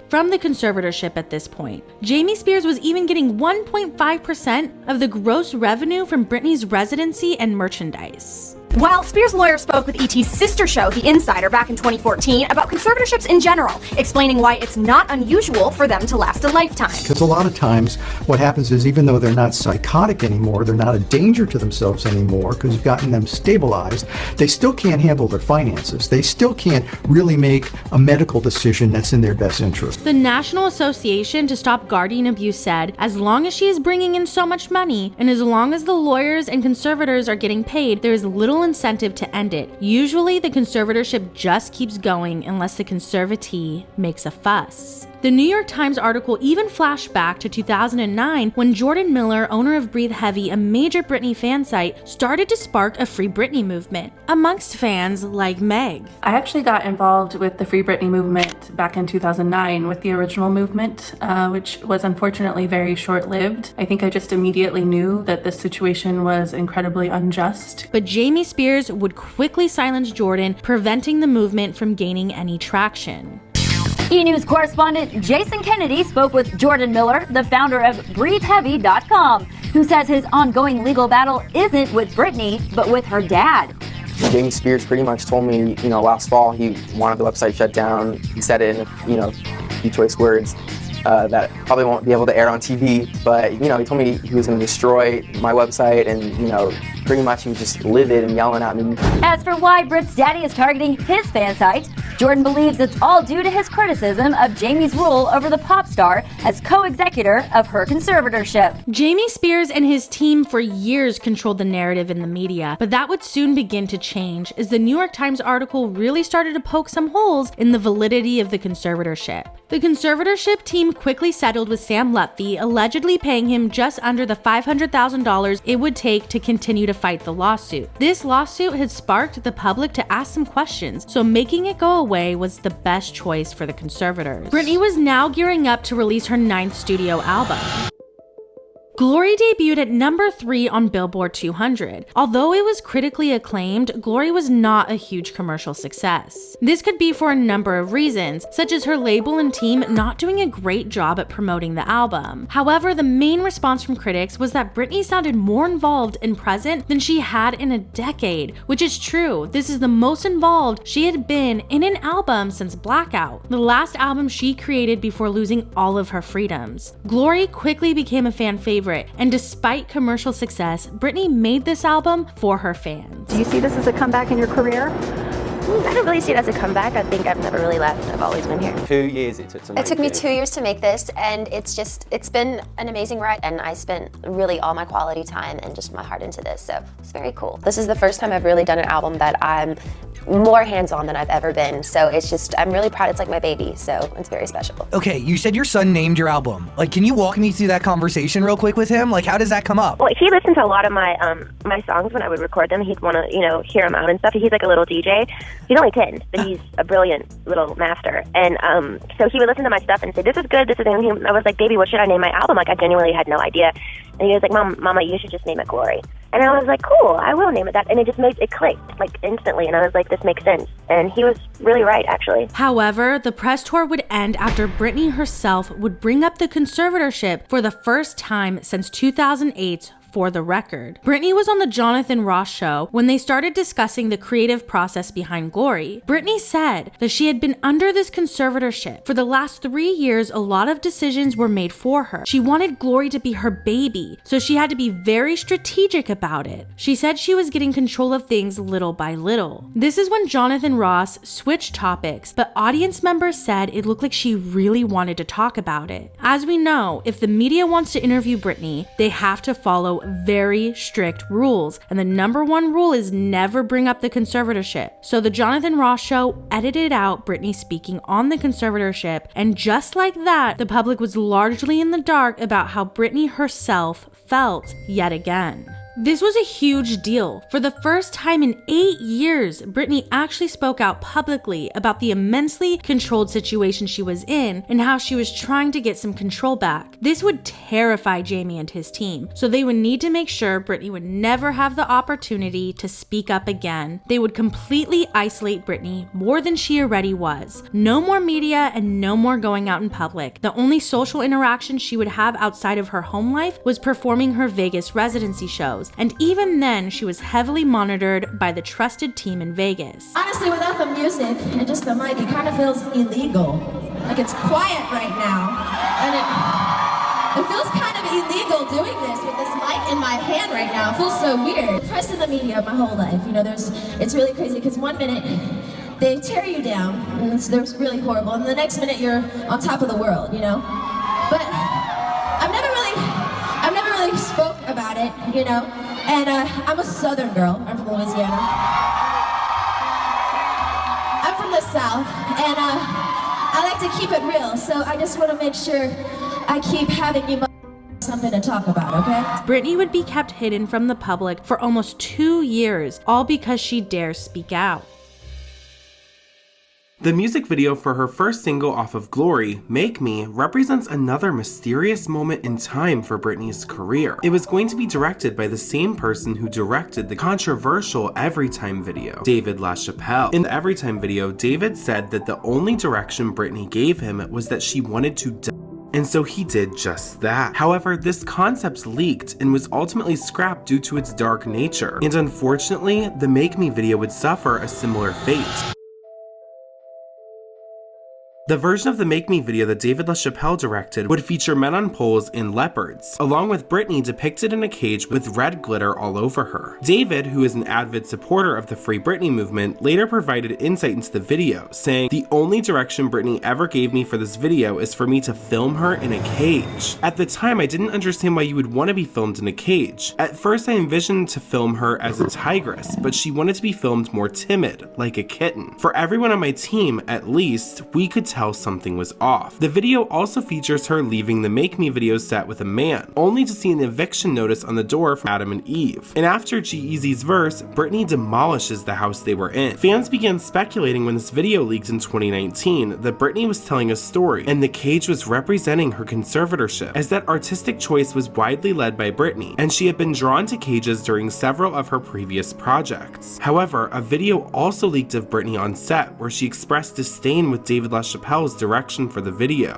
from the conservatorship at this point. Jamie Spears was even getting 1.5% of the gross revenue from Britney's residency and merchandise.
While Spears' lawyer spoke with ET's sister show, The Insider, back in 2014 about conservatorships in general, explaining why it's not unusual for them to last a lifetime.
Because a lot of times what happens is even though they're not psychotic anymore, they're not a danger to themselves anymore because you've gotten them stabilized, they still can't handle their finances. They still can't really make a medical decision that's in their best interest.
The National Association to Stop Guardian Abuse said, as long as she is bringing in so much money, and as long as the lawyers and conservators are getting paid, there is little incentive to end it. Usually the conservatorship just keeps going unless the conservatee makes a fuss. The New York Times article even flashed back to 2009 when Jordan Miller, owner of Breathe Heavy, a major Britney fan site, started to spark a Free Britney movement amongst fans like Meg.
I actually got involved with the Free Britney movement back in 2009 with the original movement, which was unfortunately very short-lived. I think I just immediately knew that this situation was incredibly unjust.
But Jamie Spears would quickly silence Jordan, preventing the movement from gaining any traction.
E! News correspondent Jason Kennedy spoke with Jordan Miller, the founder of BreatheHeavy.com, who says his ongoing legal battle isn't with Britney, but with her dad.
Jamie Spears pretty much told me, last fall he wanted the website shut down. He said it in, a few choice words that probably won't be able to air on TV, but, he told me he was going to destroy my website and, pretty much he was just livid and yelling at me.
As for why Brit's daddy is targeting his fan site, Jordan believes it's all due to his criticism of Jamie's rule over the pop star as co-executor of her conservatorship.
Jamie Spears and his team for years controlled the narrative in the media, but that would soon begin to change as the New York Times article really started to poke some holes in the validity of the conservatorship. The conservatorship team quickly settled with Sam Lutfi, allegedly paying him just under the $500,000 it would take to continue to fight the lawsuit. This lawsuit had sparked the public to ask some questions, so making it go away was the best choice for the conservators. Britney was now gearing up to release her 9th studio album. Glory debuted at number 3 on Billboard 200. Although it was critically acclaimed, Glory was not a huge commercial success. This could be for a number of reasons, such as her label and team not doing a great job at promoting the album. However, the main response from critics was that Britney sounded more involved and present than she had in a decade, which is true. This is the most involved she had been in an album since Blackout, the last album she created before losing all of her freedoms. Glory quickly became a fan favorite, and despite commercial success, Britney made this album for her fans.
Do you see this as a comeback in your career?
I don't really see it as a comeback. I think I've never really left. I've always been here.
2 years it took to make
It took me
it.
2 years to make this, and it's been an amazing ride, and I spent really all my quality time and just my heart into this, so it's very cool. This is the first time I've really done an album that I'm more hands-on than I've ever been, so it's just, I'm really proud. It's like my baby, so it's very special.
Okay, you said your son named your album. Like, can you walk me through that conversation real quick with him? Like, how does that come up?
Well, he listened to a lot of my my songs when I would record them. He'd want to, hear them out and stuff. He's like a little DJ. He's only 10, but he's a brilliant little master. And so he would listen to my stuff and say, "This is good. This is." And I was like, "Baby, what should I name my album?" Like, I genuinely had no idea. And he was like, "Mama, you should just name it Glory." And I was like, "Cool, I will name it that." And it just it clicked like instantly. And I was like, "This makes sense." And he was really right, actually.
However, the press tour would end after Britney herself would bring up the conservatorship for the first time since 2008. For the record, Britney was on the Jonathan Ross show when they started discussing the creative process behind Glory. Britney said that she had been under this conservatorship for the last 3 years. A lot of decisions were made for her. She wanted Glory to be her baby, so she had to be very strategic about it. She said she was getting control of things little by little. This is when Jonathan Ross switched topics, but audience members said it looked like she really wanted to talk about it. As we know, if the media wants to interview Britney, they have to follow very strict rules, and the number one rule is never bring up the conservatorship. So the Jonathan Ross show edited out Britney speaking on the conservatorship, and just like that, the public was largely in the dark about how Britney herself felt yet again. This was a huge deal. For the first time in 8 years, Britney actually spoke out publicly about the immensely controlled situation she was in and how she was trying to get some control back. This would terrify Jamie and his team, so they would need to make sure Britney would never have the opportunity to speak up again. They would completely isolate Britney more than she already was. No more media and no more going out in public. The only social interaction she would have outside of her home life was performing her Vegas residency shows. And even then, she was heavily monitored by the trusted team in Vegas.
Honestly, without the music and just the mic, it kind of feels illegal. Like it's quiet right now. And it feels kind of illegal doing this with this mic in my hand right now. It feels so weird. Pressed in the media my whole life. It's really crazy because 1 minute they tear you down and it's really horrible. And the next minute you're on top of the world, But I've never really spoke about it, And I'm a Southern girl. I'm from Louisiana. I'm from the South, and I like to keep it real. So I just want to make sure I keep having you something to talk about, okay?
Britney would be kept hidden from the public for almost 2 years, all because she dares speak out.
The music video for her first single off of Glory, Make Me, represents another mysterious moment in time for Britney's career. It was going to be directed by the same person who directed the controversial Everytime video, David LaChapelle. In the Everytime video, David said that the only direction Britney gave him was that she wanted to die. And so he did just that. However, this concept leaked and was ultimately scrapped due to its dark nature. And unfortunately, the Make Me video would suffer a similar fate. The version of the Make Me video that David LaChapelle directed would feature men on poles in leopards, along with Britney depicted in a cage with red glitter all over her. David, who is an avid supporter of the Free Britney movement, later provided insight into the video, saying, "The only direction Britney ever gave me for this video is for me to film her in a cage. At the time, I didn't understand why you would want to be filmed in a cage. At first, I envisioned to film her as a tigress, but she wanted to be filmed more timid, like a kitten. For everyone on my team, at least, we could tell tell something was off. The video also features her leaving the Make Me video set with a man, only to see an eviction notice on the door from Adam and Eve. And after G-Eazy's verse, Britney demolishes the house they were in. Fans began speculating when this video leaked in 2019 that Britney was telling a story and the cage was representing her conservatorship, as that artistic choice was widely led by Britney, and she had been drawn to cages during several of her previous projects. However, a video also leaked of Britney on set where she expressed disdain with David LaChapelle's direction for the video.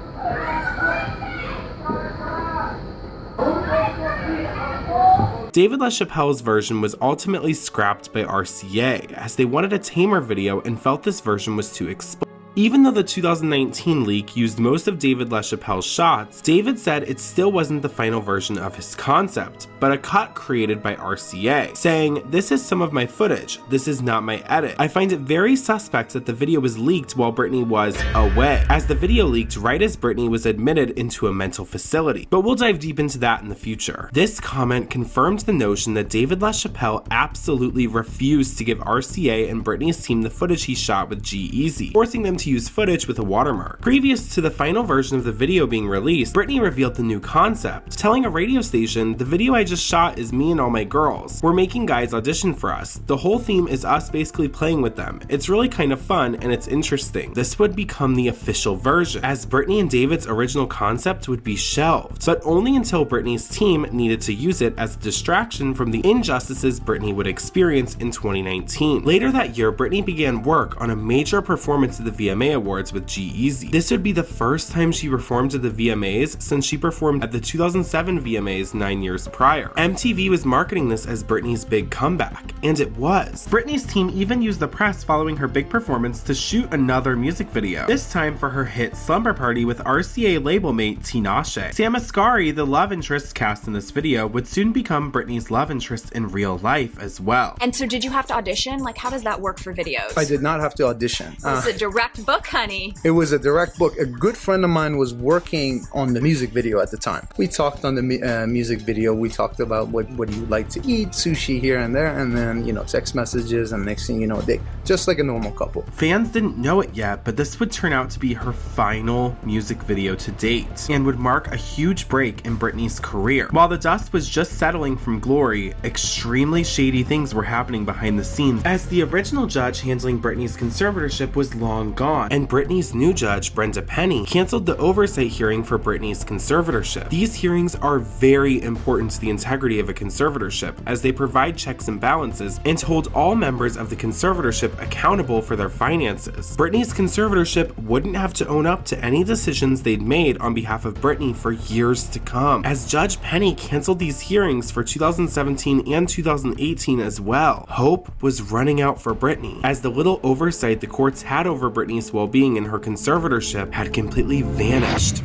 David LaChapelle's version was ultimately scrapped by RCA, as they wanted a tamer video and felt this version was too explicit. Even though the 2019 leak used most of David LaChapelle's shots, David said it still wasn't the final version of his concept, but a cut created by RCA, saying, "This is some of my footage, this is not my edit. I find it very suspect that the video was leaked while Britney was away, as the video leaked right as Britney was admitted into a mental facility." But we'll dive deep into that in the future. This comment confirmed the notion that David LaChapelle absolutely refused to give RCA and Britney's team the footage he shot with G-Eazy, forcing them to use footage with a watermark. Previous to the final version of the video being released, Britney revealed the new concept, telling a radio station, "The video I just shot is me and all my girls. We're making guys audition for us. The whole theme is us basically playing with them. It's really kind of fun and it's interesting." This would become the official version, as Britney and David's original concept would be shelved, but only until Britney's team needed to use it as a distraction from the injustices Britney would experience in 2019. Later that year, Britney began work on a major performance of the VMA Awards with G-Eazy. This would be the first time she performed at the VMAs since she performed at the 2007 VMAs 9 years prior. MTV was marketing this as Britney's big comeback, and it was. Britney's team even used the press following her big performance to shoot another music video, this time for her hit Slumber Party with RCA label mate Tinashe. Sam Asghari, the love interest cast in this video, would soon become Britney's love interest in real life as well.
And so did you have to audition? Like, how does that work for videos?
I did not have to audition.
Was it a direct book, honey?
It was a direct book. A good friend of mine was working on the music video at the time. We talked on the music video. We talked about what do you like to eat, sushi here and there, and then, you know, text messages, and next thing you know, just like a normal couple.
Fans didn't know it yet, but this would turn out to be her final music video to date, and would mark a huge break in Britney's career. While the dust was just settling from Glory, extremely shady things were happening behind the scenes, as the original judge handling Britney's conservatorship was long gone, and Britney's new judge, Brenda Penny, canceled the oversight hearing for Britney's conservatorship. These hearings are very important to the integrity of a conservatorship, as they provide checks and balances and hold all members of the conservatorship accountable for their finances. Britney's conservatorship wouldn't have to own up to any decisions they'd made on behalf of Britney for years to come, as Judge Penny canceled these hearings for 2017 and 2018 as well. Hope was running out for Britney, as the little oversight the courts had over Britney's well-being in her conservatorship had completely vanished.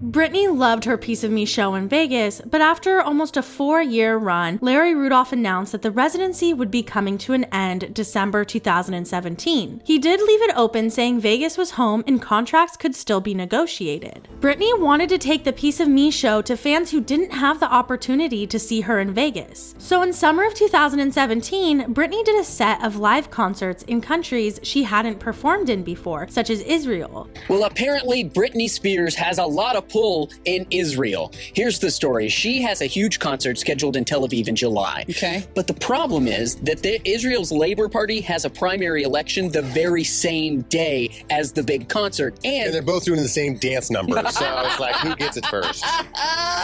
Britney loved her Piece of Me show in Vegas, but after almost a 4-year run, Larry Rudolph announced that the residency would be coming to an end December 2017. He did leave it open, saying Vegas was home and contracts could still be negotiated. Britney wanted to take the Piece of Me show to fans who didn't have the opportunity to see her in Vegas. So in summer of 2017, Britney did a set of live concerts in countries she hadn't performed in before, such as Israel.
Well, apparently Britney Spears has a lot of pull in Israel. Here's the story. She has a huge concert scheduled in Tel Aviv in July. Okay. But the problem is that Israel's Labor Party has a primary election the very same day as the big concert. And
they're both doing the same dance numbers. So it's like, who gets it first?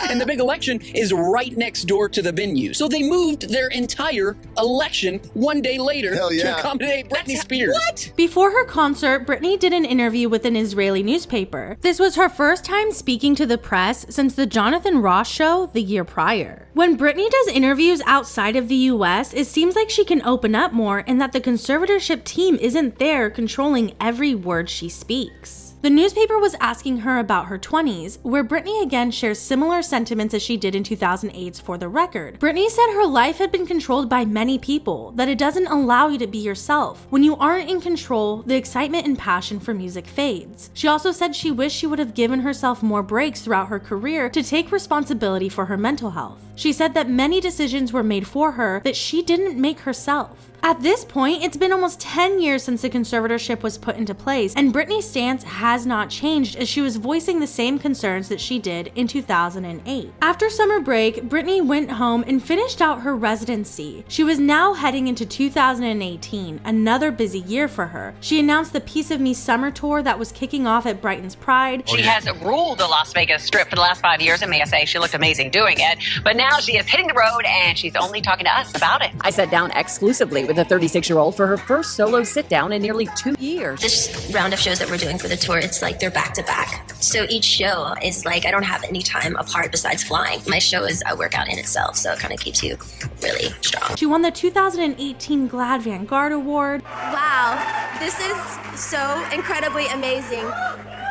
And the big election is right next door to the venue. So they moved their entire election one day later to accommodate Britney Spears.
What? Before her concert, Britney did an interview with an Israeli newspaper. This was her first time speaking to the press since the Jonathan Ross show the year prior. When Britney does interviews outside of the US, it seems like she can open up more and that the conservatorship team isn't there controlling every word she speaks. The newspaper was asking her about her 20s, where Britney again shares similar sentiments as she did in 2008's For the Record. Britney said her life had been controlled by many people, that it doesn't allow you to be yourself. When you aren't in control, the excitement and passion for music fades. She also said she wished she would have given herself more breaks throughout her career to take responsibility for her mental health. She said that many decisions were made for her that she didn't make herself. At this point, it's been almost 10 years since the conservatorship was put into place, and Britney's stance has not changed as she was voicing the same concerns that she did in 2008. After summer break, Britney went home and finished out her residency. She was now heading into 2018, another busy year for her. She announced the Piece of Me summer tour that was kicking off at Brighton's Pride.
She has ruled the Las Vegas Strip for the last 5 years, and may I say, she looked amazing doing it. But now she is hitting the road, and she's only talking to us about it.
I sat down exclusively with a 36-year-old for her first solo sit-down in nearly 2 years.
This round of shows that we're doing for the tour, it's like they're back to back. So each show is like, I don't have any time apart besides flying. My show is a workout in itself, so it kind of keeps you really strong.
She won the 2018 GLAAD Vanguard Award.
Wow, this is so incredibly amazing.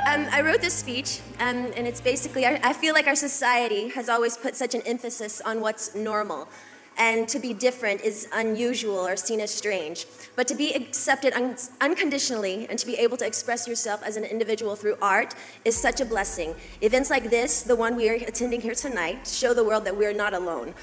I wrote this speech, and it's basically, I feel like our society has always put such an emphasis on what's normal. And to be different is unusual or seen as strange. But to be accepted unconditionally and to be able to express yourself as an individual through art is such a blessing. Events like this, the one we are attending here tonight, show the world that we are not alone.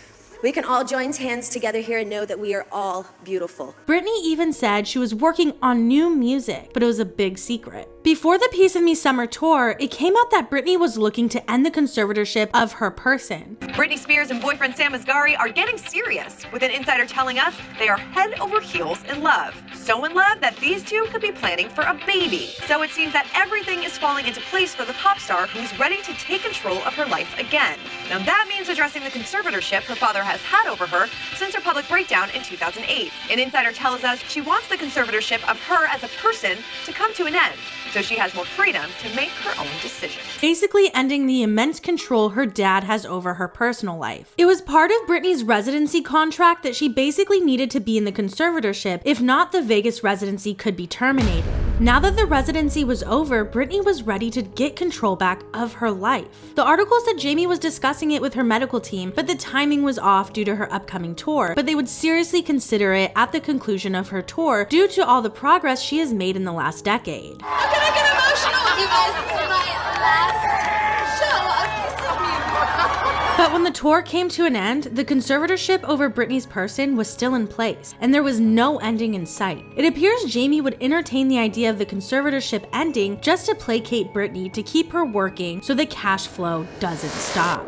We can all join hands together here and know that we are all beautiful.
Britney even said she was working on new music, but it was a big secret. Before the Piece of Me summer tour, it came out that Britney was looking to end the conservatorship of her person.
Britney Spears and boyfriend Sam Asghari are getting serious, with an insider telling us they are head over heels in love. So in love that these two could be planning for a baby. So it seems that everything is falling into place for the pop star who's ready to take control of her life again. Now that means addressing the conservatorship her father has had over her since her public breakdown in 2008. An insider tells us she wants the conservatorship of her as a person to come to an end, so she has more freedom to make her own decisions.
Basically ending the immense control her dad has over her personal life. It was part of Britney's residency contract that she basically needed to be in the conservatorship, if not the Vegas residency could be terminated. Now that the residency was over, Britney was ready to get control back of her life. The article said Jamie was discussing it with her medical team, but the timing was off due to her upcoming tour, but they would seriously consider it at the conclusion of her tour due to all the progress she has made in the last decade.
How can I get emotional with you guys? This is my last show of Piece of Me.
But when the tour came to an end, the conservatorship over Britney's person was still in place, and there was no ending in sight. It appears Jamie would entertain the idea of the conservatorship ending just to placate Britney to keep her working so the cash flow doesn't stop.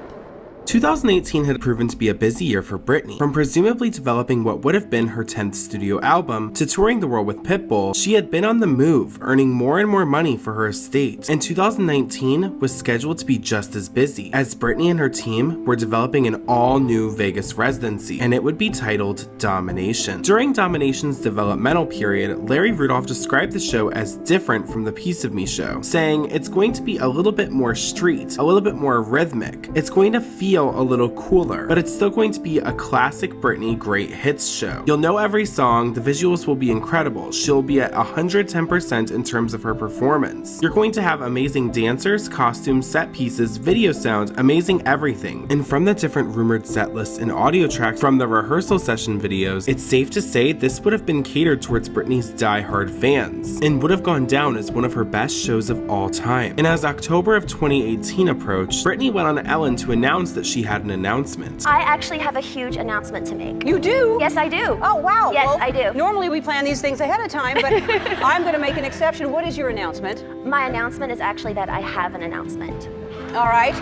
2018 had proven to be a busy year for Britney. From presumably developing what would have been her 10th studio album to touring the world with Pitbull, she had been on the move, earning more and more money for her estate. And 2019 was scheduled to be just as busy, as Britney and her team were developing an all-new Vegas residency, and it would be titled Domination. During Domination's developmental period, Larry Rudolph described the show as different from the Piece of Me show, saying it's going to be a little bit more street, a little bit more rhythmic. It's going to feel a little cooler, but it's still going to be a classic Britney great hits show. You'll know every song, the visuals will be incredible, she'll be at 110% in terms of her performance. You're going to have amazing dancers, costumes, set pieces, video sound, amazing everything. And from the different rumored set lists and audio tracks from the rehearsal session videos, it's safe to say this would have been catered towards Britney's die-hard fans, and would have gone down as one of her best shows of all time. And as October of 2018 approached, Britney went on Ellen to announce that she had an announcement.
I actually have a huge announcement to make.
You do?
Yes, I do.
Oh, wow.
Yes,
Well,
I do.
Normally we plan these things ahead of time, but I'm going to make an exception. What is your announcement?
My announcement is actually that I have an announcement.
All right.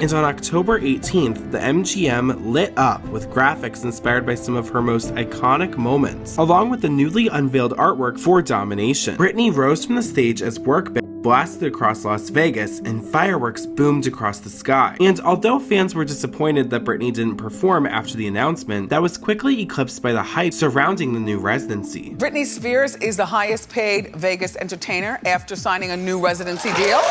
And on October 18th, the MGM lit up with graphics inspired by some of her most iconic moments, along with the newly unveiled artwork for Domination. Britney rose from the stage as work blasted across Las Vegas and fireworks boomed across the sky. And although fans were disappointed that Britney didn't perform after the announcement, that was quickly eclipsed by the hype surrounding the new residency.
Britney Spears is the highest paid Vegas entertainer after signing a new residency deal.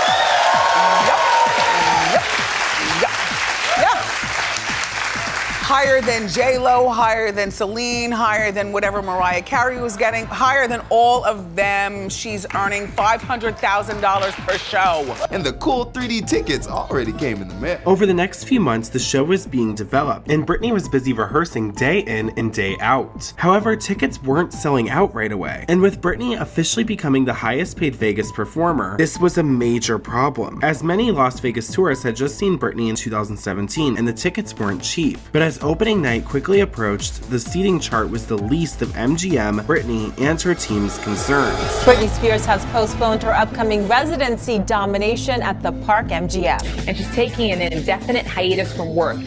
Higher than J-Lo, higher than Celine, higher than whatever Mariah Carey was getting, higher than all of them. She's earning $500,000 per show.
And the cool 3D tickets already came in the mail.
Over the next few months, the show was being developed, and Britney was busy rehearsing day in and day out. However, tickets weren't selling out right away. And with Britney officially becoming the highest paid Vegas performer, this was a major problem, as many Las Vegas tourists had just seen Britney in 2017, and the tickets weren't cheap. But as As opening night quickly approached, the seating chart was the least of MGM, Britney, and her team's concerns.
Britney Spears has postponed her upcoming residency Domination at the Park MGM.
And she's taking an indefinite hiatus from work.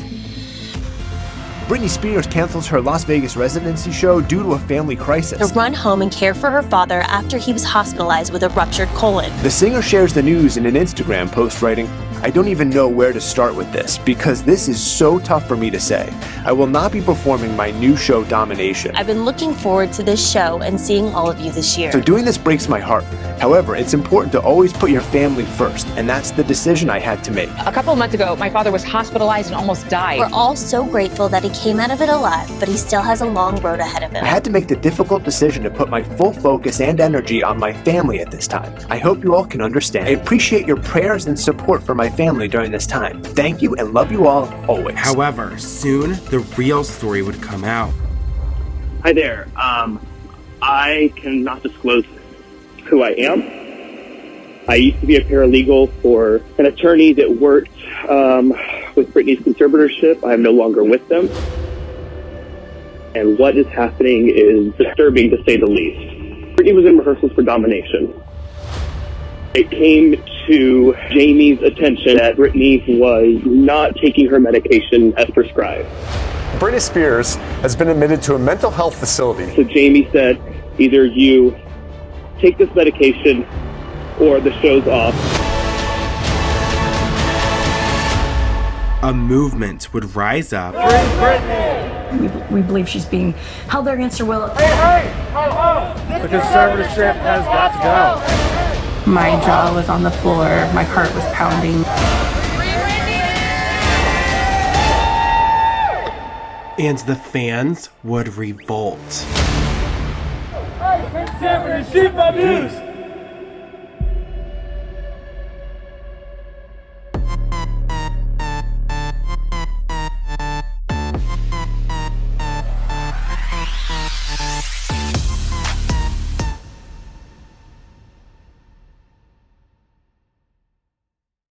Britney Spears cancels her Las Vegas residency show due to a family crisis.
To run home and care for her father after he was hospitalized with a ruptured colon.
The singer shares the news in an Instagram post writing, "I don't even know where to start with this because this is so tough for me to say. I will not be performing my new show Domination.
I've been looking forward to this show and seeing all of you this year.
So doing this breaks my heart. However, it's important to always put your family first, and that's the decision I had to make."
A couple of months ago, my father was hospitalized and almost died.
We're all so grateful that he came out of it alive, but he still has a long road ahead of him.
I had to make the difficult decision to put my full focus and energy on my family at this time. I hope you all can understand. I appreciate your prayers and support for my family during this time. Thank you and love you all always.
However, soon the real story would come out.
Hi there. I cannot disclose who I am. I used to be a paralegal for an attorney that worked with Britney's conservatorship. I am no longer with them. And what is happening is disturbing, to say the least. Britney was in rehearsals for Domination. It came to Jamie's attention that Britney was not taking her medication as prescribed.
Britney Spears has been admitted to a mental health facility.
So Jamie said, either you take this medication or the show's off.
A movement would rise up.
We believe she's being held there against her will.
The conservatorship has got to go.
My jaw was on the floor, my heart was pounding.
And the fans would revolt.
Conservatorship abuse!